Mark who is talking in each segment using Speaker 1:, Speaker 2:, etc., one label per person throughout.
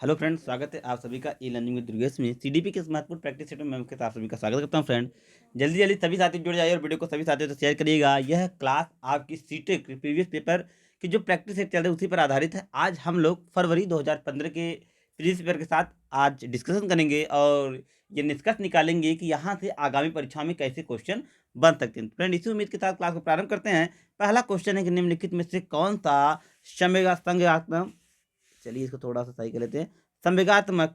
Speaker 1: Hello friends, स्वागत है आप सभी का ई लर्निंग विद दुर्गेश में। सीडीपी के इस महत्वपूर्ण प्रैक्टिस सेट में मैं मुख्यतः आप सभी का स्वागत करता हूं। फ्रेंड, जल्दी जल्दी सभी साथी जुड़ जाइए और वीडियो को सभी साथियों से शेयर करिएगा। यह क्लास आपकी सीटेट के प्रीवियस पेपर की जो प्रैक्टिस सेट चल रही है उसी पर आधारित है। आज हम लोग फरवरी 2015 के प्रीवियस पेपर के साथ आज डिस्कशन करेंगे और ये निष्कर्ष निकालेंगे कि यहाँ से आगामी परीक्षा में कैसे क्वेश्चन बन सकते हैं। फ्रेंड, इसी उम्मीद के साथ क्लास को प्रारंभ करते हैं। पहला क्वेश्चन है कि निम्नलिखित में से कौन सा संवेगात्मक, चलिए इसको थोड़ा सा सही कर लेते हैं, संवेगात्मक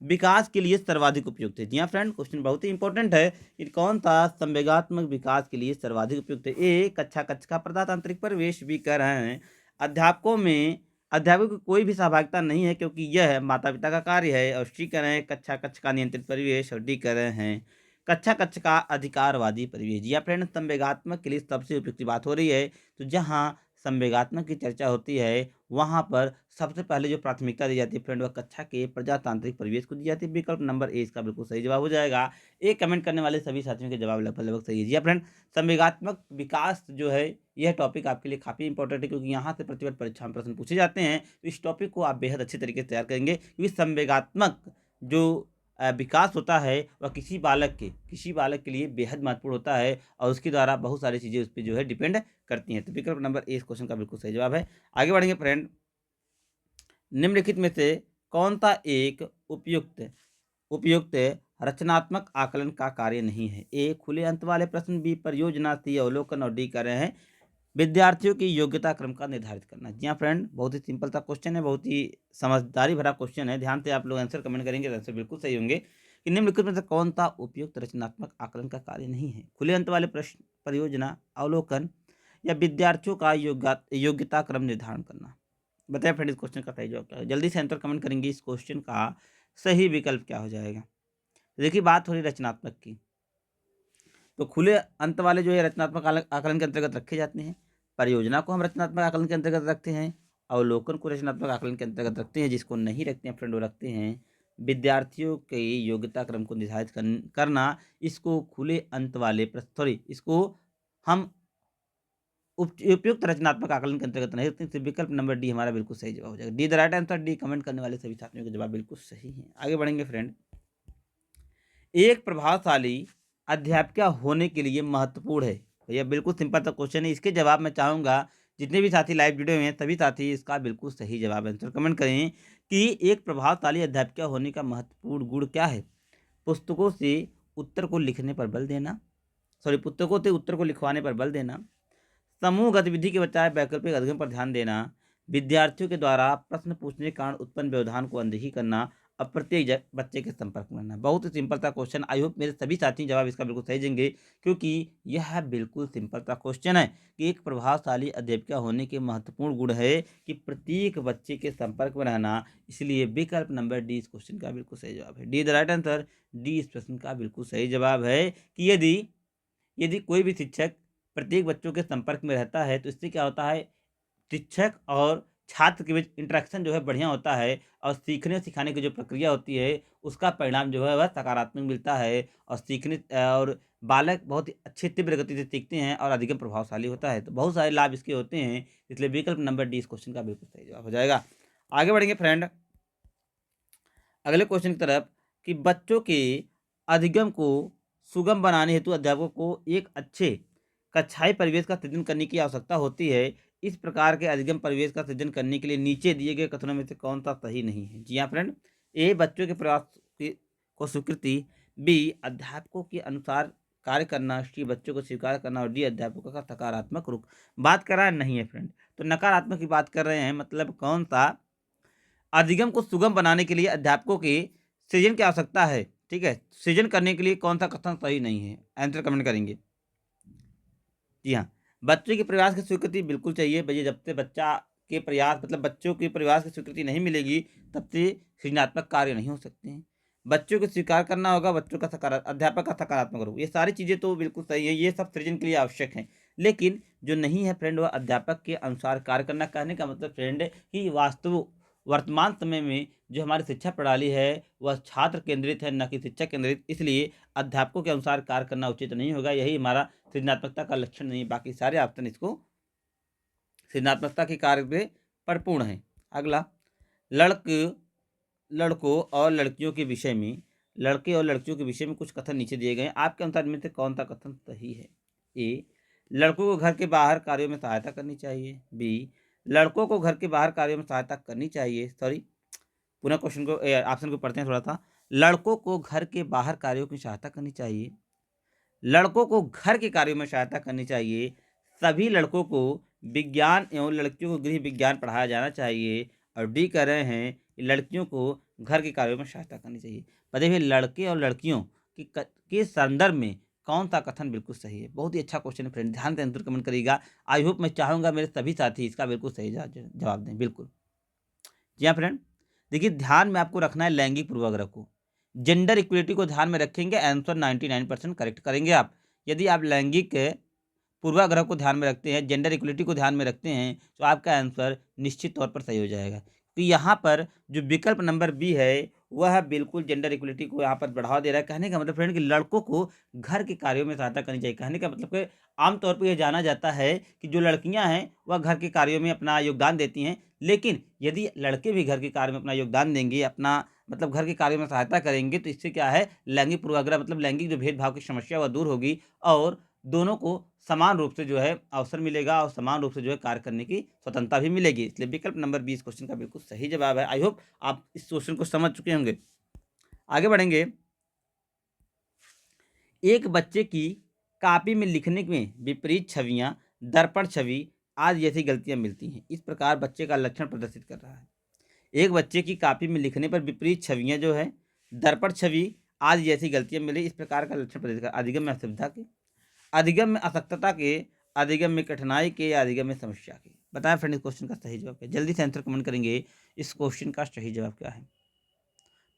Speaker 1: विकास के लिए सर्वाधिक उपयुक्त है। जी हाँ फ्रेंड, क्वेश्चन बहुत ही इंपॉर्टेंट है कि कौन सा संवेगात्मक विकास के लिए सर्वाधिक उपयुक्त है। ए कक्षा कक्ष का प्रजातांत्रिक परिवेश, भी कह रहे हैं अध्यापकों की कोई भी सहभागिता नहीं है क्योंकि यह माता पिता का कार्य है। और सी कह रहे हैं कक्षा कक्ष का नियंत्रित परिवेश। और डी कह रहे हैं कक्षा कक्ष का अधिकारवादी परिवेश। जी हाँ फ्रेंड, संवेगात्मक के लिए सबसे उपयुक्त बात हो रही है। तो जहाँ संवेगात्मक की चर्चा होती है वहाँ पर सबसे पहले जो प्राथमिकता दी जाती है फ्रेंड, वह कक्षा के प्रजातांत्रिक परिवेश को दी जाती है। विकल्प नंबर ए इसका बिल्कुल सही जवाब हो जाएगा। ए कमेंट करने वाले सभी साथियों के जवाब लगभग लगभग सही है। जी हाँ फ्रेंड, संवेगात्मक विकास जो है यह टॉपिक आपके लिए काफ़ी इंपॉर्टेंट है क्योंकि यहाँ से प्रतिवर्ष परीक्षा में प्रश्न पूछे जाते हैं। तो इस टॉपिक को आप बेहद अच्छे तरीके से तैयार करेंगे क्योंकि संवेगात्मक जो विकास होता है वह किसी बालक के लिए बेहद महत्वपूर्ण होता है और उसके द्वारा बहुत सारी चीज़ें उस पर जो है डिपेंड करती हैं। तो विकल्प नंबर ए इस क्वेश्चन का बिल्कुल सही जवाब है। आगे बढ़ेंगे फ्रेंड, निम्नलिखित में से कौन सा एक उपयुक्त उपयुक्त रचनात्मक आकलन का कार्य नहीं है। ए खुले अंत वाले प्रश्न, बी परियोजना, सी अवलोकन और डी कर रहे हैं विद्यार्थियों की योग्यता क्रम का निर्धारित करना। जी हाँ फ्रेंड, बहुत ही सिंपल सा क्वेश्चन है, बहुत ही समझदारी भरा क्वेश्चन है। ध्यान से आप लोग आंसर कमेंट करेंगे तो आंसर बिल्कुल सही होंगे कि निम्नलिखित में से कौन सा उपयुक्त रचनात्मक आकलन का कार्य नहीं है। खुले अंत वाले प्रश्न, परियोजना, अवलोकन या विद्यार्थियों का योग्यता क्रम निर्धारण करना। बताइए फ्रेंड, इस क्वेश्चन का सही जवाब क्या है। जल्दी से आंसर कमेंट करेंगे इस क्वेश्चन का सही विकल्प क्या हो जाएगा। देखिए, बात हो रही रचनात्मक की, तो खुले अंत वाले जो है रचनात्मक आकलन के अंतर्गत रखे जाते हैं। परियोजना को हम रचनात्मक आकलन के अंतर्गत रखते हैं। अवलोकन को रचनात्मक आकलन के अंतर्गत रखते हैं। जिसको नहीं रखते हैं फ्रेंड, वो रखते हैं विद्यार्थियों के योग्यता क्रम को निर्धारित करना। इसको खुले अंत वाले सॉरी, इसको हम उपयुक्त रचनात्मक आकलन के अंतर्गत नहीं रखते। तो विकल्प नंबर डी हमारा बिल्कुल सही जवाब हो जाएगा। D the right answer. D comment करने वाले सभी साथियों के जवाब बिल्कुल सही है। आगे बढ़ेंगे फ्रेंड, एक प्रभावशाली अध्यापिका होने के लिए महत्वपूर्ण है। भैया बिल्कुल सिंपल सा क्वेश्चन है। इसके जवाब मैं चाहूँगा जितने भी साथी लाइव जुड़े हुए हैं सभी साथी इसका बिल्कुल सही जवाब आंसर कमेंट करें कि एक प्रभावशाली अध्यापिका होने का महत्वपूर्ण गुण क्या है। पुस्तकों से उत्तर को लिखने पर बल देना, पुस्तकों से उत्तर को लिखवाने पर बल देना, समूह गतिविधि के बजाय वैकल्पिक अध्ययन पर ध्यान देना, विद्यार्थियों के द्वारा प्रश्न पूछने के कारण उत्पन्न व्यवधान को अनदेखी करना और प्रत्येक बच्चे के संपर्क में रहना। बहुत ही सिंपल सा क्वेश्चन। आई होप मेरे सभी साथी जवाब इसका बिल्कुल सही देंगे क्योंकि यह बिल्कुल सिंपल सा क्वेश्चन है कि एक प्रभावशाली अध्यापिका होने के महत्वपूर्ण गुण है कि प्रत्येक बच्चे के संपर्क में रहना। इसलिए विकल्प नंबर डी इस क्वेश्चन का बिल्कुल सही जवाब है। D the right answer. D इस प्रश्न का बिल्कुल सही जवाब है कि यदि यदि कोई भी शिक्षक प्रत्येक बच्चों के संपर्क में रहता है तो इससे क्या होता है, शिक्षक और छात्र के बीच इंटरेक्शन जो है बढ़िया होता है और सीखने सिखाने की जो प्रक्रिया होती है उसका परिणाम जो है वह सकारात्मक मिलता है और और बालक बहुत ही अच्छी तीव्र गति से सीखते हैं और अधिगम प्रभावशाली होता है। तो बहुत सारे लाभ इसके होते हैं। इसलिए विकल्प नंबर डी इस क्वेश्चन का बिल्कुल सही जवाब हो जाएगा। आगे बढ़ेंगे फ्रेंड अगले क्वेश्चन की तरफ कि बच्चों के अधिगम को सुगम बनाने हेतु अध्यापकों को एक अच्छे कक्षाई परिवेश का सृजन करने की आवश्यकता होती है। इस प्रकार के अधिगम परिवेश का सृजन करने के लिए नीचे दिए गए कथनों में से कौन सा सही नहीं है। जी हाँ फ्रेंड, ए बच्चों के प्रयास को स्वीकृति, बी अध्यापकों के अनुसार कार्य करना, सी बच्चों को स्वीकार करना और डी अध्यापकों का सकारात्मक रुख। बात कर रहा है नहीं है फ्रेंड, तो नकारात्मक की बात कर रहे हैं। मतलब कौन सा अधिगम को सुगम बनाने के लिए अध्यापकों के सृजन की आवश्यकता है। ठीक है, सृजन करने के लिए कौन सा कथन सही नहीं है, आंसर कमेंट करेंगे। जी हाँ, बच्चे के प्रयास की स्वीकृति बिल्कुल चाहिए भैया। जब से बच्चा के प्रयास मतलब बच्चों के प्रयास की स्वीकृति नहीं मिलेगी तब से सृजनात्मक कार्य नहीं हो सकते हैं। बच्चों को स्वीकार करना होगा, बच्चों का अध्यापक का सकारात्मक रूप, ये सारी चीज़ें तो बिल्कुल सही है, ये सब सृजन के लिए आवश्यक हैं। लेकिन जो नहीं है फ्रेंड, वह अध्यापक के अनुसार कार्य करना। कहने का मतलब फ्रेंड कि वर्तमान समय में जो हमारी शिक्षा प्रणाली है वह छात्र केंद्रित है, न कि शिक्षक केंद्रित। इसलिए अध्यापकों के अनुसार कार्य करना उचित नहीं होगा। यही हमारा सृजनात्मकता का लक्षण नहीं। बाकी सारे ऑप्शन इसको सृजनात्मकता के कार्य में परिपूर्ण है। अगला, लड़क लड़कों और लड़कियों के विषय में लड़के और लड़कियों के विषय में कुछ कथन नीचे दिए गए हैं। आपके अनुसार इनमें से कौन सा कथन सही है? ए, लड़कों को घर के बाहर कार्यों में सहायता करनी चाहिए। बी, लड़कों को घर के बाहर कार्यों में सहायता करनी चाहिए। सॉरी, पुनः क्वेश्चन को ऑप्शन को पढ़ते हैं थोड़ा सा। लड़कों को घर के बाहर कार्यों की सहायता करनी चाहिए, लड़कों को घर के कार्यों में सहायता करनी चाहिए, सभी लड़कों को विज्ञान एवं लड़कियों को गृह विज्ञान पढ़ाया जाना चाहिए, और डी कर रहे हैं कि लड़कियों को घर के कार्यों में सहायता करनी चाहिए। बताइए लड़के और लड़कियों के संदर्भ में कौन सा कथन बिल्कुल सही है? बहुत ही अच्छा क्वेश्चन है फ्रेंड, ध्यान से आंसर कमेंट करिएगा। आई होप, मैं चाहूँगा मेरे सभी साथी इसका बिल्कुल सही जवाब दें। बिल्कुल जी हाँ फ्रेंड, देखिए ध्यान में आपको रखना है लैंगिक पूर्वाग्रह को, जेंडर इक्वलिटी को ध्यान में रखेंगे, आंसर 99% करेक्ट करेंगे आप। यदि आप लैंगिक पूर्वाग्रह को ध्यान में रखते हैं, जेंडर इक्वलिटी को ध्यान में रखते हैं, तो आपका आंसर निश्चित तौर पर सही हो जाएगा। तो यहाँ पर जो विकल्प नंबर बी है वह बिल्कुल जेंडर इक्वलिटी को यहाँ पर बढ़ावा दे रहा है। कहने का मतलब फ्रेंड कि लड़कों को घर के कार्यों में सहायता करनी चाहिए। कहने का मतलब कि आमतौर पर यह जाना जाता है कि जो लड़कियाँ हैं वह घर के कार्यों में अपना योगदान देती हैं, लेकिन यदि लड़के भी घर के कार्य में अपना योगदान देंगे, अपना मतलब घर के कार्यों में सहायता करेंगे, तो इससे क्या है, लैंगिक पूर्वाग्रह मतलब लैंगिक जो भेदभाव की समस्या वह दूर होगी, और दोनों को समान रूप से जो है अवसर मिलेगा, और समान रूप से जो है कार्य करने की स्वतंत्रता भी मिलेगी। इसलिए विकल्प नंबर 20 क्वेश्चन का बिल्कुल सही जवाब है। आई होप आप इस क्वेश्चन को समझ चुके होंगे। आगे बढ़ेंगे। एक बच्चे की कॉपी में लिखने में विपरीत छवियां, दर्पण छवि आदि जैसी गलतियां मिलती हैं। इस प्रकार बच्चे का लक्षण प्रदर्शित कर रहा है। एक बच्चे की कॉपी में लिखने पर विपरीत छवियां जो है, दर्पण छवि आदि जैसी गलतियां मिली, इस प्रकार का लक्षण प्रदर्शित कर अधिगम में असुविधा के, अधिगम में असक्तता के, अधिगम में कठिनाई के, या अधिगम में समस्या के। बताएं फ्रेंड इस क्वेश्चन का सही जवाब क्या है? जल्दी से आंसर कमेंट करेंगे, इस क्वेश्चन का सही जवाब क्या है?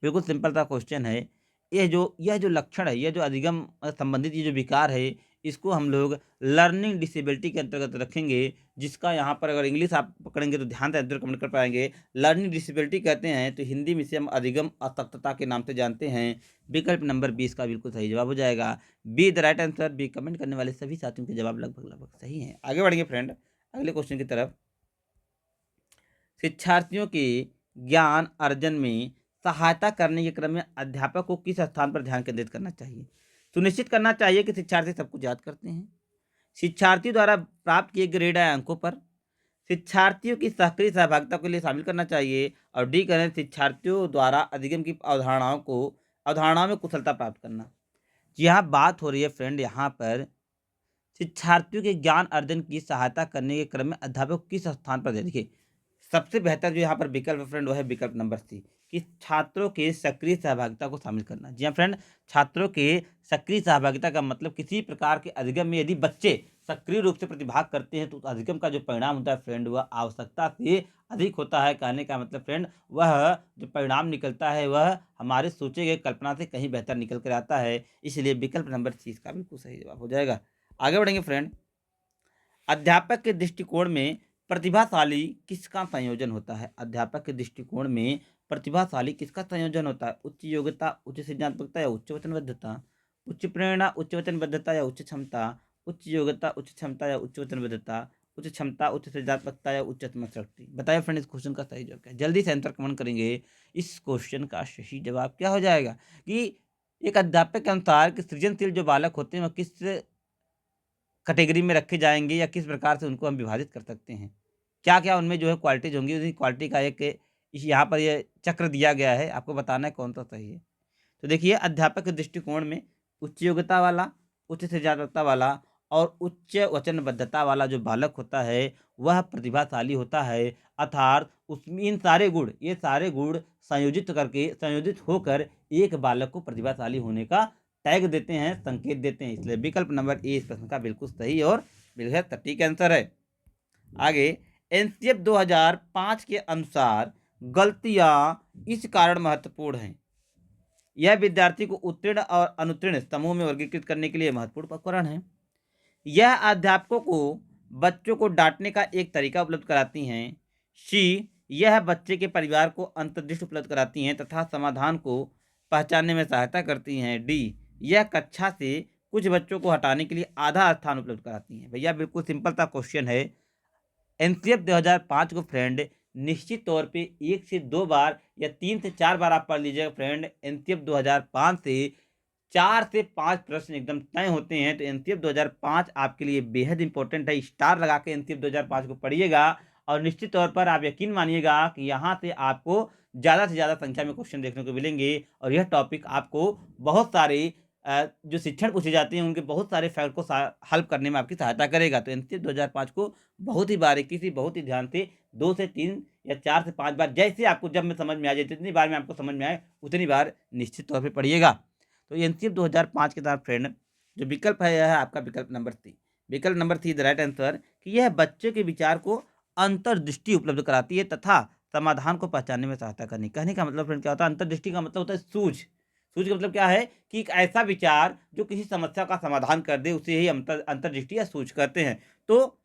Speaker 1: बिल्कुल सिंपल सा क्वेश्चन है। यह जो लक्षण है, यह जो अधिगम संबंधित ये जो विकार है, इसको हम लोग लर्निंग डिसेबिलिटी के अंतर्गत रखेंगे, जिसका यहाँ पर अगर इंग्लिश आप पकड़ेंगे तो ध्यान से आंसर कमेंट कर पाएंगे। लर्निंग डिसेबिलिटी कहते हैं, तो हिंदी में इसे हम अधिगम असक्तता के नाम से जानते हैं। विकल्प नंबर 20 का बिल्कुल सही जवाब हो जाएगा, बी द राइट आंसर। बी कमेंट करने वाले सभी साथियों के जवाब लगभग लगभग सही हैं। आगे बढ़ेंगे फ्रेंड अगले क्वेश्चन की तरफ। शिक्षार्थियों के ज्ञान अर्जन में सहायता करने के क्रम में अध्यापक को किस स्थान पर ध्यान केंद्रित करना चाहिए? सुनिश्चित करना चाहिए कि शिक्षार्थी सब कुछ याद करते हैं, शिक्षार्थियों द्वारा प्राप्त किए ग्रेड या अंकों पर, शिक्षार्थियों की सक्रिय सहभागिता के लिए शामिल करना चाहिए, और डी करें शिक्षार्थियों द्वारा अधिगम की अवधारणाओं में कुशलता प्राप्त करना। जी हाँ, बात हो रही है फ्रेंड यहाँ पर शिक्षार्थियों के ज्ञान अर्जन की सहायता करने के क्रम में अध्यापक किस स्थान पर दे। देखिए सबसे बेहतर जो यहाँ पर विकल्प है फ्रेंड, वो है विकल्प नंबर सी, कि छात्रों के सक्रिय सहभागिता को शामिल करना। जी हाँ फ्रेंड, छात्रों के सक्रिय सहभागिता का मतलब किसी प्रकार के अधिगम में यदि बच्चे सक्रिय रूप से प्रतिभाग करते हैं, तो उस अधिगम का जो परिणाम होता है फ्रेंड, वह आवश्यकता से अधिक होता है। कहने का मतलब फ्रेंड, वह जो परिणाम निकलता है वह हमारे सोचे गए कल्पना से कहीं बेहतर निकल कर आता है। इसलिए विकल्प नंबर सी इसका बिल्कुल सही जवाब हो जाएगा। आगे बढ़ेंगे फ्रेंड। अध्यापक के दृष्टिकोण में प्रतिभाशाली किसका संयोजन होता है? अध्यापक के दृष्टिकोण में प्रतिभाशाली किसका संयोजन होता है? उच्च योग्यता, उच्च सृजनात्मकता, या उच्च वचनबद्धता, उच्च प्रेरणा, उच्च वचनबद्धता, या उच्च क्षमता, उच्च योग्यता, उच्च क्षमता, या उच्च वचनबद्धता, उच्च क्षमता, उच्च सृजनात्मकता, या उच्च आत्मशक्ति। बताइए फ्रेंड इस क्वेश्चन का सही जवाब क्या है? जल्दी से आंसर कमेंट करेंगे, इस क्वेश्चन का सही जवाब क्या हो जाएगा? कि एक अध्यापक के अनुसार कि सृजनशील जो बालक होते हैं वह किस कैटेगरी में रखे जाएँगे, या किस प्रकार से उनको हम विभाजित कर सकते हैं? क्या-क्या उनमें जो है क्वालिटीज़ होंगी, उन्हीं क्वालिटी का एक यहाँ पर ये चक्र दिया गया है, आपको बताना है कौन-सा सही है। तो देखिए अध्यापक के दृष्टिकोण में उच्च योग्यता वाला, उच्च सृजनात्मकता वाला, और उच्च वचनबद्धता वाला जो बालक होता है, वह प्रतिभाशाली होता है। अर्थात उसमें ये सारे गुण संयोजित होकर एक बालक को प्रतिभाशाली होने का टैग देते हैं, संकेत देते हैं। इसलिए विकल्प नंबर ए इस प्रश्न का बिल्कुल सही और बिल्कुल सटीक आंसर है। आगे एनसीएफ 2005 के अनुसार गलतियां इस कारण महत्वपूर्ण हैं। यह विद्यार्थी को उत्तीर्ण और अनुत्तीर्ण समूह में वर्गीकृत करने के लिए महत्वपूर्ण उपकरण है। यह अध्यापकों को बच्चों को डांटने का एक तरीका उपलब्ध कराती हैं। सी, यह बच्चे के परिवार को अंतर्दृष्टि उपलब्ध कराती हैं तथा समाधान को पहचानने में सहायता करती हैं। डी, यह कक्षा से कुछ बच्चों को हटाने के लिए आधा स्थान उपलब्ध कराती हैं। भैया बिल्कुल सिंपल सा क्वेश्चन है। एनसीएफ 2005 को फ्रेंड निश्चित तौर पे 1 से 2 बार या 3 से 4 बार आप पढ़ लीजिएगा फ्रेंड। एनसीएफ 2005 से 4 से 5 प्रश्न एकदम तय होते हैं। तो एनसीएफ 2005 आपके लिए बेहद इंपॉर्टेंट है। स्टार लगा के एनसीएफ 2005 को पढ़िएगा और निश्चित तौर पर आप यकीन मानिएगा कि यहाँ से आपको ज़्यादा से ज़्यादा संख्या में क्वेश्चन देखने को मिलेंगे और यह टॉपिक आपको बहुत सारे जो शिक्षण पूछे जाते हैं उनके बहुत सारे फैक्ट को हल करने में आपकी सहायता करेगा। तो एनसीएफ 2005 को बहुत ही बारीकी से, बहुत ही ध्यान से 2 से 3 या 4 से 5 बार, जैसे आपको जब में समझ में आ जाए, जितनी बार में आपको समझ में आए उतनी बार निश्चित तौर पे पढ़िएगा। तो एनसीएफ 2005 के साथ फ्रेंड जो विकल्प है, यह है आपका विकल्प नंबर सी। विकल्प नंबर सी द राइट आंसर कि यह बच्चे के विचार को अंतर्दृष्टि उपलब्ध कराती है तथा समाधान को पहचानने में सहायता करनी। कहने का मतलब फ्रेंड क्या होता है? अंतर्दृष्टि का मतलब होता है सूझ। सूझ का मतलब क्या है कि एक ऐसा विचार जो किसी समस्या का समाधान कर दे, उसे ही अंतर्दृष्टि या सूझ करते हैं। तो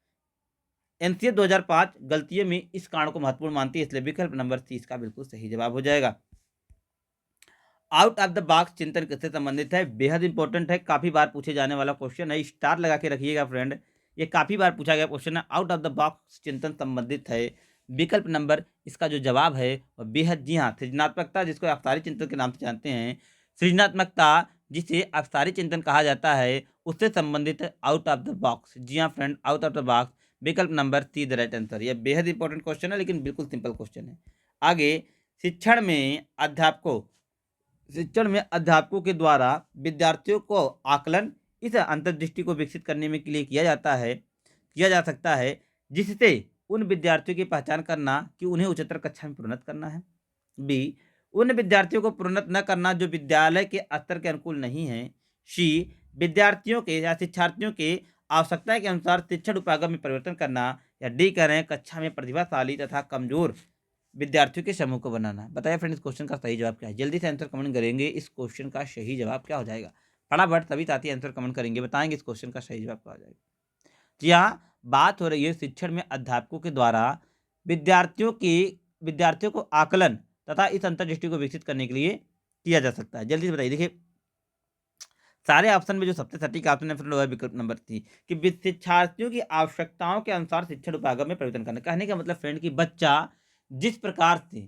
Speaker 1: एनसीएफ 2005 गलतियों में इस कारण को महत्वपूर्ण मानती है, इसलिए विकल्प नंबर सी इसका बिल्कुल सही जवाब हो जाएगा। आउट ऑफ द बॉक्स चिंतन किससे संबंधित है? बेहद इंपॉर्टेंट है, काफी बार पूछे जाने वाला क्वेश्चन है। स्टार लगा के रखिएगा फ्रेंड, ये काफी बार पूछा गया क्वेश्चन है। आउट ऑफ द बॉक्स चिंतन संबंधित है। विकल्प नंबर इसका जो जवाब है वह बेहद, जी हाँ, सृजनात्मकता, जिसको अवसारी चिंतन के नाम से जानते हैं। सृजनात्मकता जिसे अवसारी चिंतन कहा जाता है, उससे संबंधित है आउट ऑफ द बॉक्स। जी हाँ friend, out of the box विकल्प नंबर सी द राइट आंसर। यह बेहद इंपॉर्टेंट क्वेश्चन है, लेकिन बिल्कुल सिंपल क्वेश्चन है। आगे, शिक्षण में अध्यापकों के द्वारा विद्यार्थियों को आकलन, इस अंतर्दृष्टि को विकसित करने में के लिए किया जा सकता है, जिससे उन विद्यार्थियों की पहचान करना कि उन्हें उच्चतर कक्षा में प्रोन्नत करना है। बी, उन विद्यार्थियों को प्रोन्नत न करना जो विद्यालय के स्तर के अनुकूल नहीं है। सी, विद्यार्थियों के या शिक्षार्थियों के आवश्यकता के अनुसार शिक्षण उपागम में परिवर्तन करना। या डी कह रहे हैं कक्षा में प्रतिभाशाली तथा कमजोर विद्यार्थियों के समूह को बनाना। बताइए फ्रेंड, इस क्वेश्चन का सही जवाब क्या है? जल्दी से आंसर कमेंट करेंगे, इस क्वेश्चन का सही जवाब क्या हो जाएगा? फटाफट सभी साथी आंसर कमेंट करेंगे, बताएंगे इस क्वेश्चन का सही जवाब क्या हो जाएगा। जी हाँ, बात हो रही है शिक्षण में अध्यापकों के द्वारा विद्यार्थियों को आकलन तथा इस अंतर्दृष्टि को विकसित करने के लिए किया जा सकता है। जल्दी से बताइए। देखिए, सारे ऑप्शन में जो सबसे सटीक ऑप्शन है फ्रेंड वो है विकल्प नंबर सी कि शिक्षार्थियों की आवश्यकताओं के अनुसार शिक्षण उपागम में परिवर्तन करना। कहने का मतलब फ्रेंड कि बच्चा जिस प्रकार से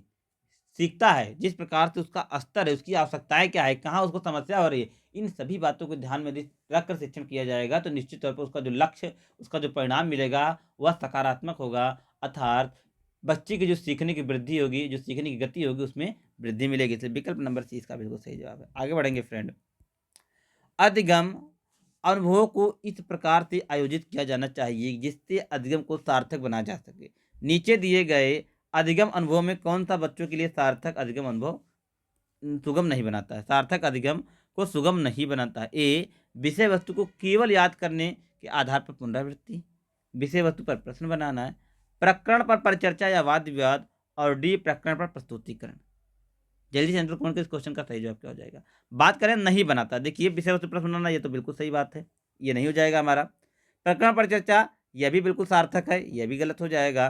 Speaker 1: सीखता है, जिस प्रकार से उसका स्तर है, उसकी आवश्यकताएं क्या है, कहाँ उसको समस्या हो रही है, इन सभी बातों को ध्यान में रखकर शिक्षण किया जाएगा तो निश्चित तौर पर उसका जो लक्ष्य, उसका जो परिणाम मिलेगा वह सकारात्मक होगा। अर्थात बच्चे की जो सीखने की वृद्धि होगी, जो सीखने की गति होगी, उसमें वृद्धि मिलेगी। इसलिए विकल्प नंबर सी इसका बिल्कुल सही जवाब है। आगे बढ़ेंगे फ्रेंड। अधिगम अनुभवों को इस प्रकार से आयोजित किया जाना चाहिए जिससे अधिगम को सार्थक बनाया जा सके। नीचे दिए गए अधिगम अनुभवों में कौन सा बच्चों के लिए सार्थक अधिगम अनुभव सुगम नहीं बनाता है? सार्थक अधिगम को सुगम नहीं बनाता है। ए, विषय वस्तु को केवल याद करने के आधार पर पुनरावृत्ति, विषय वस्तु पर प्रश्न बनाना है, प्रकरण पर परिचर्चा या वाद विवाद, और डी, प्रकरण पर प्रस्तुतिकरण। जल्दी से आंसर कौन के इस क्वेश्चन का सही जवाब क्या हो जाएगा? बात करें नहीं बनाता, देखिए विषय वस्तु प्रश्न बनाना, ये तो बिल्कुल सही बात है, ये नहीं हो जाएगा हमारा। प्रकरण पर चर्चा, यह भी बिल्कुल सार्थक है, यह भी गलत हो जाएगा।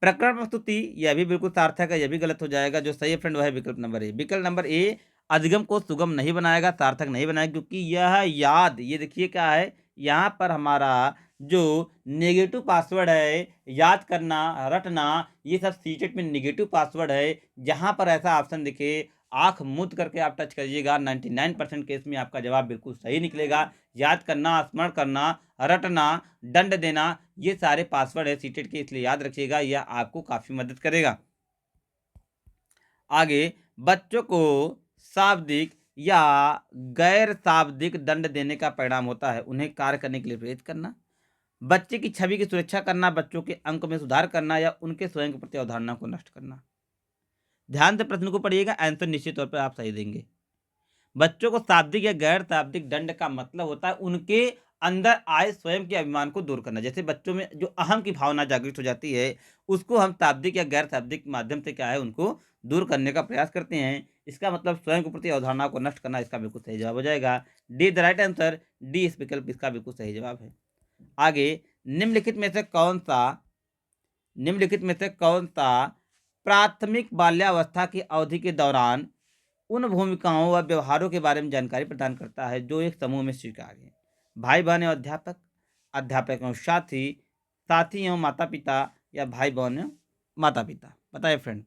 Speaker 1: प्रकरण प्रस्तुति, यह भी बिल्कुल सार्थक है, यह भी गलत हो जाएगा। जो सही है फ्रेंड वह है विकल्प नंबर ए। विकल्प नंबर ए अधिगम को सुगम नहीं बनाएगा, सार्थक नहीं बनाएगा, क्योंकि यह याद, ये देखिए क्या है, यहाँ पर हमारा जो नेगेटिव पासवर्ड है, याद करना, रटना, ये सब सीटेट में नेगेटिव पासवर्ड है। जहाँ पर ऐसा ऑप्शन दिखे, आंख मूंद करके आप टच करिएगा, 99% केस में आपका जवाब बिल्कुल सही निकलेगा। याद करना, स्मरण करना, रटना, दंड देना, ये सारे पासवर्ड है सीटेट के, इसलिए याद रखिएगा, यह आपको काफ़ी मदद करेगा। आगे, बच्चों को शाब्दिक या गैर शाब्दिक दंड देने का परिणाम होता है उन्हें कार्य करने के लिए प्रेरित करना, बच्चे की छवि की सुरक्षा करना, बच्चों के अंक में सुधार करना, या उनके स्वयं के प्रति अवधारणा को नष्ट करना। ध्यान से प्रश्न को पढ़िएगा, आंसर निश्चित तौर पर आप सही देंगे। बच्चों को शाब्दिक या गैर शाब्दिक दंड का मतलब होता है उनके अंदर आए स्वयं के अभिमान को दूर करना। जैसे बच्चों में जो अहम की भावना जागृत हो जाती है, उसको हम शाब्दिक या गैर शाब्दिक माध्यम से क्या है, उनको दूर करने का प्रयास करते हैं। इसका मतलब स्वयं के प्रति अवधारणा को नष्ट करना, इसका बिल्कुल सही जवाब हो जाएगा। D the right answer, D इस विकल्प इसका बिल्कुल सही जवाब है। आगे, निम्नलिखित में से कौन सा प्राथमिक बाल्यावस्था की अवधि के दौरान उन भूमिकाओं व व्यवहारों के बारे में जानकारी प्रदान करता है जो एक समूह में स्वीकार्य है? भाई बहन एवं अध्यापक, अध्यापक एवं साथी, साथी एवं माता पिता, या भाई बहन एवं माता पिता। बताइए फ्रेंड,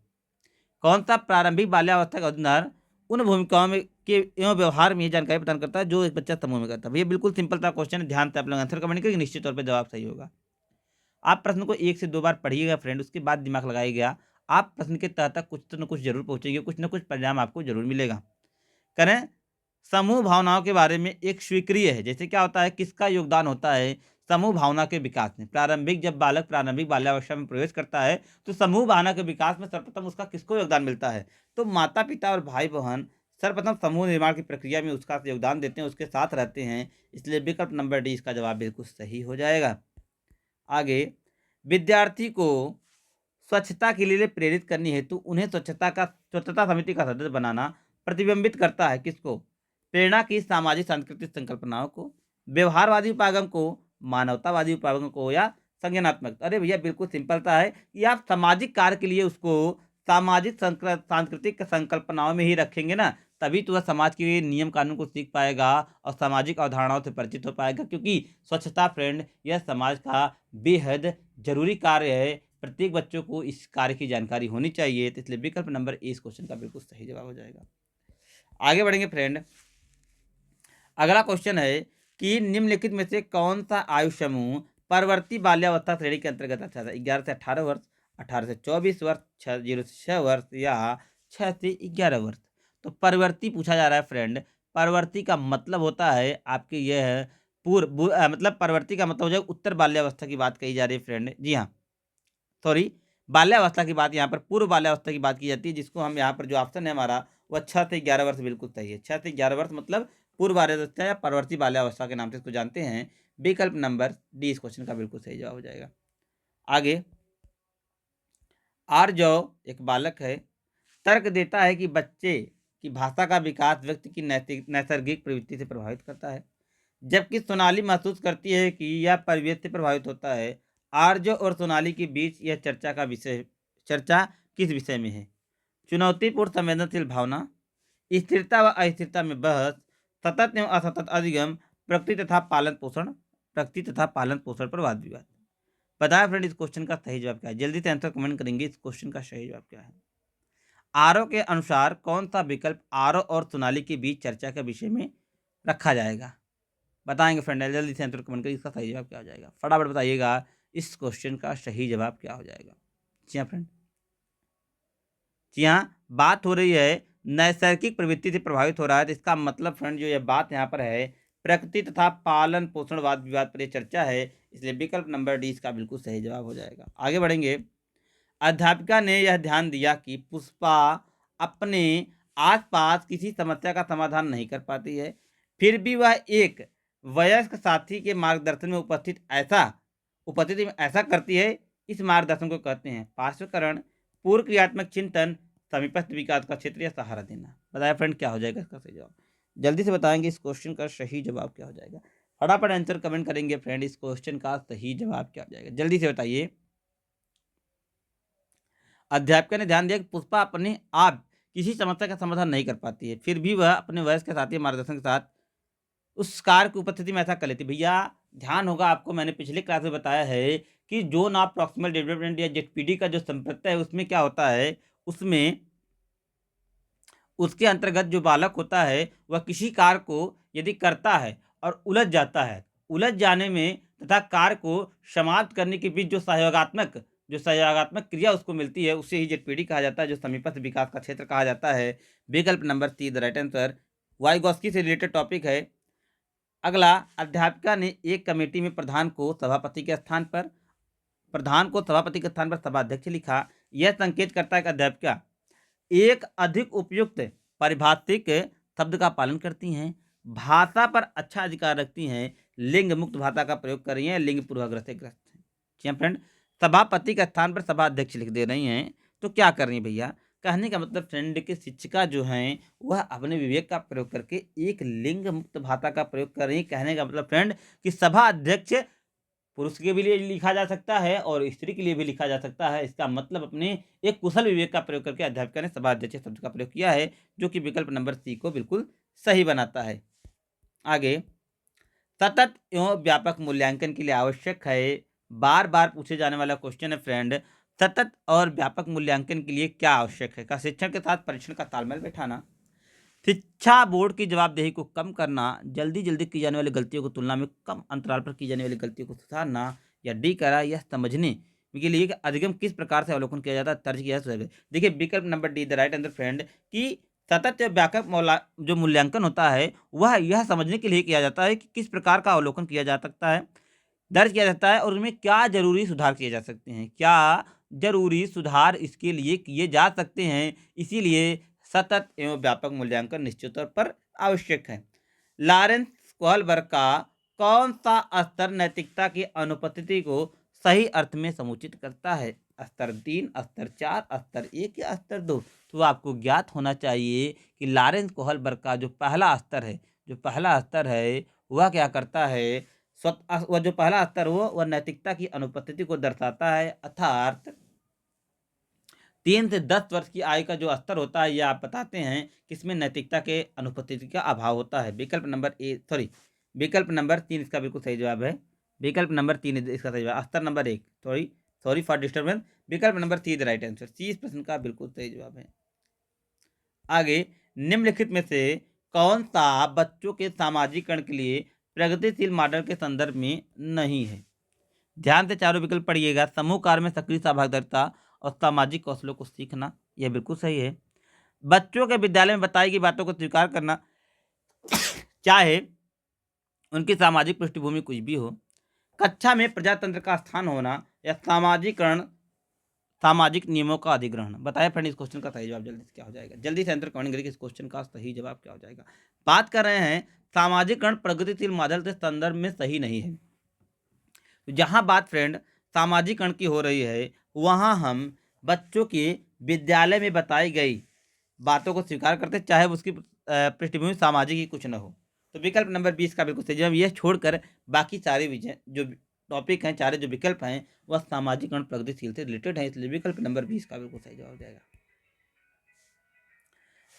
Speaker 1: कौन सा प्रारंभिक बाल्यावस्था का उदाहरण उन भूमिकाओं में के एवं व्यवहार में ये जानकारी प्रदान करता है जो एक बच्चा समूह में करता है। भैया बिल्कुल सिंपल सा क्वेश्चन है, ध्यान से आप लोग आंसर कमेंट करेंगे, निश्चित तौर पे जवाब सही होगा। आप प्रश्न को 1 से 2 बार पढ़िएगा फ्रेंड, उसके बाद दिमाग लगाइएगा। आप प्रश्न के तह तक कुछ तो न कुछ ज़रूर पहुँचेंगे, कुछ न कुछ परिणाम आपको ज़रूर मिलेगा। करें, समूह भावनाओं के बारे में एक स्वीक्रिय है। जैसे क्या होता है, किसका योगदान होता है समूह भावना के विकास में? प्रारंभिक जब बालक प्रारंभिक बाल्यावस्था में प्रवेश करता है, तो समूह भावना के विकास में सर्वप्रथम उसका किसको योगदान मिलता है? तो माता-पिता और भाई-बहन सर्वप्रथम समूह निर्माण की प्रक्रिया में उसका योगदान देते हैं, उसके साथ रहते हैं। इसलिए विकल्प नंबर डी इसका जवाब बिल्कुल सही हो जाएगा। आगे, विद्यार्थी को स्वच्छता के लिए प्रेरित करनी हेतु उन्हें स्वच्छता समिति का सदस्य बनाना प्रतिबिंबित करता है किसको? प्रेरणा की सामाजिक सांस्कृतिक संकल्पनाओं को, व्यवहारवादी उपागम को, मानवतावादी उपागम को या संज्ञानात्मक। अरे भैया बिल्कुल सिंपल सा है कि आप सामाजिक कार्य के लिए उसको सामाजिक सांस्कृतिक संकल्पनाओं में ही रखेंगे ना, तभी तो वह समाज के नियम कानून को सीख पाएगा और सामाजिक अवधारणाओं से परिचित हो पाएगा। क्योंकि स्वच्छता फ्रेंड यह समाज का बेहद जरूरी कार्य है। प्रत्येक बच्चों को इस कार्य की जानकारी होनी चाहिए। तो इसलिए विकल्प नंबर ए इस क्वेश्चन का बिल्कुल सही जवाब हो जाएगा। आगे बढ़ेंगे फ्रेंड। अगला क्वेश्चन है कि निम्नलिखित में से कौन सा आयु समूह परवर्ती बाल्यावस्था श्रेणी के अंतर्गत आता है? 11 से 18 वर्ष, 18 से 24 वर्ष, 0 से 6 वर्ष या 6 से 11 वर्ष। तो परवर्ती पूछा जा रहा है फ्रेंड। परवर्ती का मतलब होता है आपके यह मतलब परवर्ती का मतलब हो जाएगा उत्तर बाल्यावस्था की बात कही जा रही है फ्रेंड। जी हाँ, सॉरी, बाल्यावस्था की बात यहाँ पर पूर्व बाल्यावस्था की बात की जाती है, जिसको हम यहाँ पर जो ऑप्शन है हमारा वह 6 से 11 वर्ष बिल्कुल सही है। 6 से 11 वर्ष मतलब पूर्व बाल्यावस्था या परवर्ती बाल्यावस्था के नाम से इसको जानते हैं। विकल्प नंबर डी इस क्वेश्चन का बिल्कुल सही जवाब हो जाएगा। आगे, आर्जव एक बालक है, तर्क देता है कि बच्चे की भाषा का विकास व्यक्ति की नैसर्गिक प्रवृत्ति से प्रभावित करता है, जबकि सोनाली महसूस करती है कि यह परिवेश से प्रभावित होता है। आर्य और सोनाली के बीच यह चर्चा किस विषय में है? चुनौतीपूर्ण संवेदनशील भावना, स्थिरता व अस्थिरता में बहस, सतत एवं असतत अधिगम, प्रकृति तथा पालन पोषण पर वाद विवाद। बताया फ्रेंड इस क्वेश्चन का सही जवाब क्या है? जल्दी से आंसर कमेंट करेंगे, इस क्वेश्चन का सही जवाब क्या है? आरओ के अनुसार कौन सा विकल्प आरओ और सोनाली के बीच चर्चा के विषय में रखा जाएगा? बताएंगे फ्रेंड, जल्दी से आंसर कमेंट करिए, इसका सही जवाब क्या हो जाएगा? फटाफट बताइएगा, इस क्वेश्चन का सही जवाब क्या हो जाएगा? जी हाँ फ्रेंड, जी हाँ, बात हो रही है नैसर्गिक प्रवृत्ति से प्रभावित हो रहा है। तो इसका मतलब फ्रेंड जो ये बात यहाँ पर है प्रकृति तथा पालन पोषण वाद विवाद पर ये चर्चा है। इसलिए विकल्प नंबर डी इसका बिल्कुल सही जवाब हो जाएगा। आगे बढ़ेंगे। अध्यापिका ने यह ध्यान दिया कि पुष्पा अपने आसपास किसी समस्या का समाधान नहीं कर पाती है, फिर भी वह एक वयस्क साथी के मार्गदर्शन में उपस्थिति में ऐसा करती है। इस मार्गदर्शन को कहते हैं पार्श्वकरण, पूर्व क्रियात्मक चिंतन, समीपस्थ विकास का क्षेत्र या सहारा देना। बताया फ्रेंड क्या हो जाएगा इसका सही जवाब? जल्दी से बताएंगे इस क्वेश्चन का सही जवाब क्या हो जाएगा? फटाफट आंसर कमेंट करेंगे फ्रेंड, इस क्वेश्चन का सही जवाब क्या हो जाएगा? जल्दी से बताइए। अध्यापिका ने ध्यान दिया कि पुष्पा अपने आप किसी समस्या का समाधान नहीं कर पाती है, फिर भी वह अपने वयस्क के साथी मार्गदर्शन के साथ उस कार्य की उपस्थिति में ऐसा कर लेती है। भैया ध्यान होगा आपको, मैंने पिछले क्लास में बताया है कि जोन ऑफ प्रॉक्सिमल डेवलपमेंट या जेडपीडी का जो संप्रत्यय है उसमें क्या होता है, उसमें उसके अंतर्गत जो बालक होता है वह किसी कार्य को यदि करता है और उलझ जाता है, उलझ जाने में तथा कार्य को समाप्त करने के बीच जो सहयोगात्मक क्रिया उसको मिलती है उसे ही जेडपीडी कहा जाता है, जो समीपस्थ विकास का क्षेत्र कहा जाता है। विकल्प नंबर C the right answer. Vygotsky से रिलेटेड टॉपिक है। अगला, अध्यापिका ने एक कमेटी में प्रधान को सभापति के स्थान पर सभाध्यक्ष लिखा। यह संकेत करता है कि अध्यापिका एक अधिक उपयुक्त पारिभाषिक शब्द का पालन करती हैं, भाषा पर अच्छा अधिकार रखती हैं, लिंग मुक्त भाषा का प्रयोग कर रही हैं, लिंग पूर्वाग्रह से ग्रस्त हैं। जी हाँ फ्रेंड, सभापति के स्थान पर सभाध्यक्ष लिख दे रही हैं, तो क्या कर रही हैं भैया? कहने का मतलब फ्रेंड के शिक्षिका जो हैं वह अपने विवेक का प्रयोग करके एक लिंग मुक्त भाषा का प्रयोग कर रही हैं। कहने का मतलब फ्रेंड कि सभा अध्यक्ष पुरुष के भी लिए लिखा जा सकता है और स्त्री के लिए भी लिखा जा सकता है। इसका मतलब अपने एक कुशल विवेक का प्रयोग करके अध्यापिका ने सभा अध्यक्ष शब्द का प्रयोग किया है, जो कि विकल्प नंबर सी को बिल्कुल सही बनाता है। आगे, सतत एवं व्यापक मूल्यांकन के लिए आवश्यक है, बार बार पूछे जाने वाला क्वेश्चन है फ्रेंड, सतत और व्यापक मूल्यांकन के लिए क्या आवश्यक है? का शिक्षण के साथ परीक्षण का तालमेल बैठाना, शिक्षा बोर्ड की जवाबदेही को कम करना, जल्दी-जल्दी की जाने वाली गलतियों को तुलना में कम अंतराल पर की जाने वाली गलतियों को सुधारना, या डी करा यह समझने के लिए कि अधिगम किस प्रकार से अवलोकन किया जाता है, तर्ज किया जाता है। देखिए विकल्प number D the right answer friend कि सतत या व्यापक जो मूल्यांकन होता है वह यह समझने के लिए किया जाता है कि किस प्रकार का अवलोकन किया जा सकता है, दर्ज किया जाता है और उनमें क्या ज़रूरी सुधार किए जा सकते हैं, क्या ज़रूरी सुधार इसके लिए किए जा सकते हैं। इसीलिए सतत एवं व्यापक मूल्यांकन निश्चित तौर पर आवश्यक है। लॉरेंस कोहलबर्ग का कौन सा स्तर नैतिकता की अनुपस्थिति को सही अर्थ में समुचित करता है? स्तर 3, स्तर 4, स्तर 1 या स्तर 2? तो आपको ज्ञात होना चाहिए कि लॉरेंस कोहलबर्ग का जो पहला स्तर है वह क्या करता है, वह जो पहला स्तर हो वह नैतिकता की अनुपस्थिति को दर्शाता है, अर्थात 3 से 10 वर्ष की आयु का जो स्तर होता है यह आप बताते हैं किसमें नैतिकता के अनुपस्थिति का अभाव होता है। विकल्प नंबर 3 इसका बिल्कुल सही जवाब है। विकल्प नंबर 3 इसका सही जवाब, स्तर नंबर 1, सॉरी फॉर डिस्टर्बेंस, विकल्प नंबर 3 द राइट आंसर, सी इस प्रश्न का बिल्कुल सही जवाब है। आगे, निम्नलिखित में से कौन सा बच्चों के सामाजिकरण के लिए प्रगतिशील मॉडल के संदर्भ में नहीं है? ध्यान से चारों विकल्प पढ़िएगा। समूह कार्य में सक्रिय सहभागिता और सामाजिक कौशलों को सीखना, यह बिल्कुल सही है। बच्चों के विद्यालय में बताई गई बातों को स्वीकार करना, चाहे उनकी सामाजिक पृष्ठभूमि कुछ भी हो। कक्षा में प्रजातंत्र का स्थान होना या सामाजिक नियमों का अधिग्रहण। बताया फ्रेंड इस क्वेश्चन का सही जवाब जल्दी से क्या हो जाएगा? जल्दी से आंसर कमेंट करिए कि इस क्वेश्चन का सही जवाब क्या हो जाएगा। बात कर रहे हैं सामाजिकरण प्रगतिशील मॉडल के संदर्भ में सही नहीं है। तो जहाँ बात फ्रेंड सामाजिकरण की हो रही है वहाँ हम बच्चों के विद्यालय में बताई गई बातों को स्वीकार करते चाहे उसकी पृष्ठभूमि सामाजिक ही कुछ न हो। तो विकल्प नंबर 20 का बिल्कुल सही जवाब, यह छोड़कर बाकी सारे विषय जो टॉपिक हैं, सारे जो विकल्प हैं वह सामाजिकरण प्रगतिशील से रिलेटेड हैं, इसलिए विकल्प नंबर 20 का बिल्कुल सही जवाब हो जाएगा।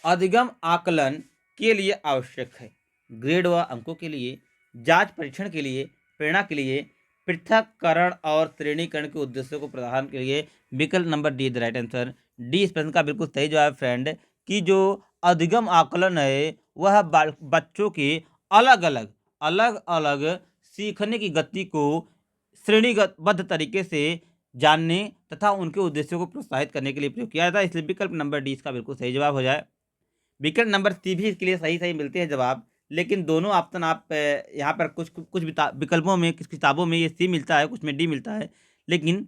Speaker 1: अधिगम आकलन के लिए आवश्यक है, ग्रेड व अंकों के लिए, जांच परीक्षण के लिए, प्रेरणा के लिए, पृथककरण और श्रेणीकरण के उद्देश्यों को प्रदान के लिए। विकल्प number D the right answer, D इस प्रश्न का बिल्कुल सही जवाब फ्रेंड कि जो अधिगम आकलन है वह बच्चों के अलग अलग सीखने की गति को श्रेणीबद्ध तरीके से जानने तथा उनके उद्देश्यों को प्रोत्साहित करने के लिए प्रयोग किया जाता है, इसलिए विकल्प नंबर डी इसका बिल्कुल सही जवाब हो जाए। विकल्प नंबर सी भी इसके लिए सही मिलते हैं जवाब, लेकिन दोनों ऑप्शन आप यहाँ पर कुछ विकल्पों में, कुछ किताबों में ये सी मिलता है, कुछ में डी मिलता है। लेकिन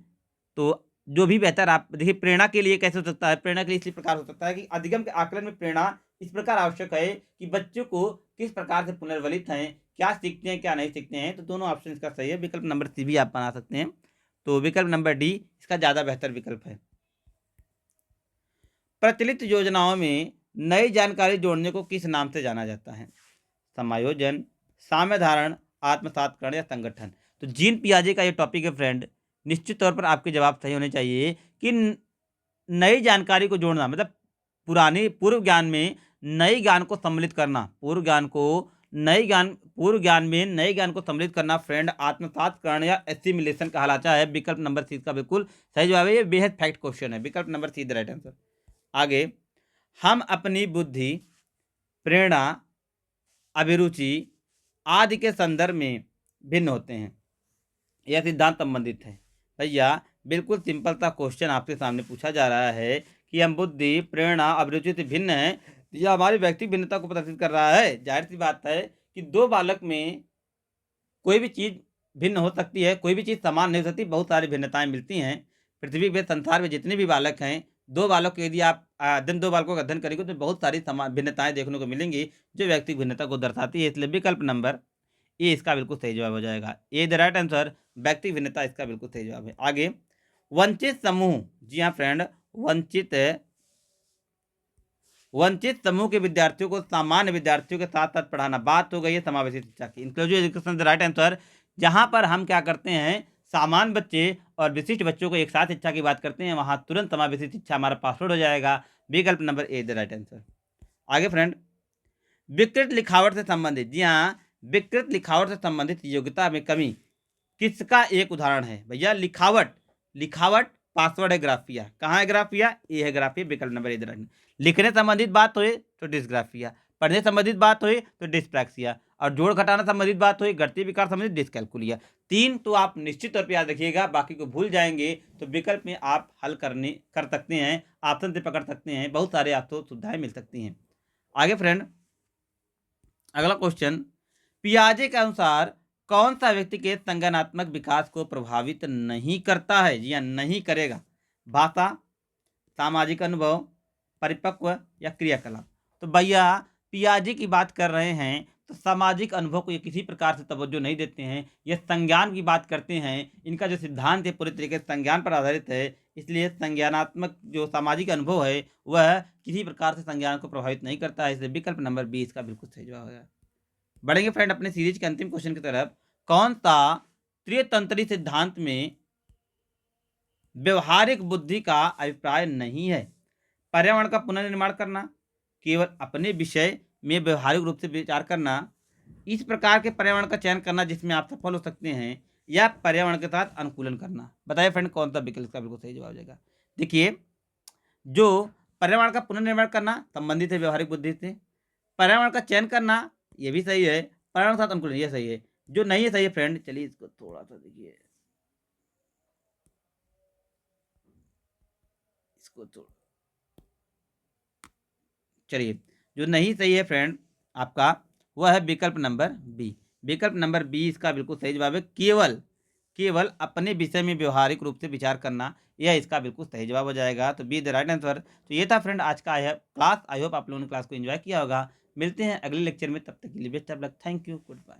Speaker 1: तो जो भी बेहतर, आप देखिए प्रेरणा के लिए कैसे हो सकता है, प्रेरणा के लिए इसी प्रकार हो सकता है कि अधिगम के आकलन में प्रेरणा इस प्रकार आवश्यक है कि बच्चों को किस प्रकार से पुनर्वलित हैं, क्या सीखते हैं क्या नहीं सीखते हैं। तो दोनों ऑप्शन इसका सही है, विकल्प नंबर सी भी आप बना सकते हैं। तो विकल्प नंबर डी इसका ज़्यादा बेहतर विकल्प है। प्रचलित योजनाओं में नई जानकारी जोड़ने को किस नाम से जाना जाता है? समायोजन, साम्य धारण, आत्मसातकरण या संगठन। तो जीन पियाजे का ये टॉपिक है फ्रेंड, निश्चित तौर पर आपके जवाब सही होने चाहिए कि नई जानकारी को जोड़ना मतलब पूर्व ज्ञान में नई ज्ञान को सम्मिलित करना, पूर्व ज्ञान में नए ज्ञान को सम्मिलित करना फ्रेंड आत्मसातकरण या एसिमिलेशन कहलाता है। विकल्प नंबर सी का बिल्कुल सही जवाब है, ये बेहद फैक्ट क्वेश्चन है, विकल्प नंबर सी द राइट आंसर। आगे, हम अपनी बुद्धि, प्रेरणा, अभिरुचि आदि के संदर्भ में भिन्न होते हैं, यह सिद्धांत संबंधित है। भैया बिल्कुल सिंपल सा क्वेश्चन आपके सामने पूछा जा रहा है कि हम बुद्धि, प्रेरणा, अभिरुचि से भिन्न हैं, यह हमारी व्यक्तिगत भिन्नता को प्रदर्शित कर रहा है। जाहिर सी बात है कि दो बालक में कोई भी चीज़ भिन्न हो सकती है, कोई भी चीज़ समान नहीं हो सकती, बहुत सारी भिन्नताएं मिलती हैं। पृथ्वी पे संसार में जितने भी बालक हैं, दो बालक को यदि आप दो बालकों का अध्ययन करेंगे तो बहुत सारी समान भिन्नताएं देखने को मिलेंगी जो व्यक्तिगत भिन्नता को दर्शाती है, इसलिए विकल्प नंबर ए इसका बिल्कुल सही जवाब हो जाएगा। ए द राइट आंसर, व्यक्तिगत भिन्नता इसका बिल्कुल सही जवाब है। आगे, वंचित समूह, जी हाँ फ्रेंड, वंचित समूह के विद्यार्थियों को सामान्य विद्यार्थियों के साथ साथ पढ़ाना। बात हो गई है समावेशी शिक्षा की, inclusive education the right answer, जहाँ पर हम क्या करते हैं सामान्य बच्चे और विशिष्ट बच्चों को एक साथ शिक्षा की बात करते हैं, वहाँ तुरंत समावेशी शिक्षा हमारा पासवर्ड हो जाएगा। विकल्प number A the right answer. आगे फ्रेंड, विकृत लिखावट से संबंधित, जी हाँ, विकृत लिखावट से संबंधित योग्यता में कमी किसका एक उदाहरण है? भैया लिखावट पासवर्ड है ग्राफिया। कहाँ है ग्राफिया? ये है ग्राफिया, विकल्प नंबर ए रखना। लिखने संबंधित बात हुई तो डिस्ग्राफिया, पढ़ने संबंधित बात हुई तो डिस्प्रैक्सिया, और जोड़ घटाना संबंधित बात हुई, गणितीय विकार संबंधित डिस्कैलकुलिया। 3 तो आप निश्चित तौर पे याद रखिएगा, बाकी को भूल जाएंगे तो विकल्प में आप हल कर सकते हैं, ऑप्शन से पकड़ सकते हैं, बहुत सारे आपको सुविधाएं मिल सकती हैं। आगे फ्रेंड, अगला क्वेश्चन, पियाजे के अनुसार कौन सा व्यक्ति के संज्ञानात्मक विकास को प्रभावित नहीं करता है? जी हाँ, नहीं करेगा। भाषा, सामाजिक अनुभव, परिपक्व या क्रियाकलाप। तो भैया पियाजे की बात कर रहे हैं तो सामाजिक अनुभव को ये किसी प्रकार से तवज्जो नहीं देते हैं, ये संज्ञान की बात करते हैं। इनका जो सिद्धांत है पूरे तरीके से संज्ञान पर आधारित है, इसलिए संज्ञानात्मक जो सामाजिक अनुभव है वह किसी प्रकार से संज्ञान को प्रभावित नहीं करता है, इसलिए विकल्प नंबर 20 का बिल्कुल सही जवाब है। बढ़ेंगे फ्रेंड अपने सीरीज के अंतिम क्वेश्चन की तरफ। कौन सा त्रितंत्री सिद्धांत में व्यवहारिक बुद्धि का अभिप्राय नहीं है? पर्यावरण का पुनर्निर्माण करना, केवल अपने विषय में व्यवहारिक रूप से विचार करना, इस प्रकार के पर्यावरण का चयन करना जिसमें आप सफल हो सकते हैं, या पर्यावरण के साथ अनुकूलन करना। बताइए फ्रेंड कौन सा विकल्प का बिल्कुल सही जवाब हो जाएगा? देखिए, जो पर्यावरण का पुनर्निर्माण करना संबंधित है व्यवहारिक बुद्धि से, पर्यावरण का चयन करना ये भी सही है, पर्यावरण के साथ अनुकूलन ये सही है। जो नहीं है सही है फ्रेंड, चलिए इसको थोड़ा सा देखिए, इसको थोड़ा, चलिए जो नहीं सही है फ्रेंड आपका, वह है विकल्प नंबर बी। विकल्प नंबर बी इसका बिल्कुल सही जवाब है। केवल अपने विषय में व्यवहारिक रूप से विचार करना, यह इसका बिल्कुल सही जवाब हो जाएगा। तो बी द राइट आंसर। तो ये था फ्रेंड आज का क्लास। आई होप आप लोगों ने क्लास को एंजॉय किया होगा। मिलते हैं अगले लेक्चर में, तब तक के लिए best of luck. Thank you, good bye.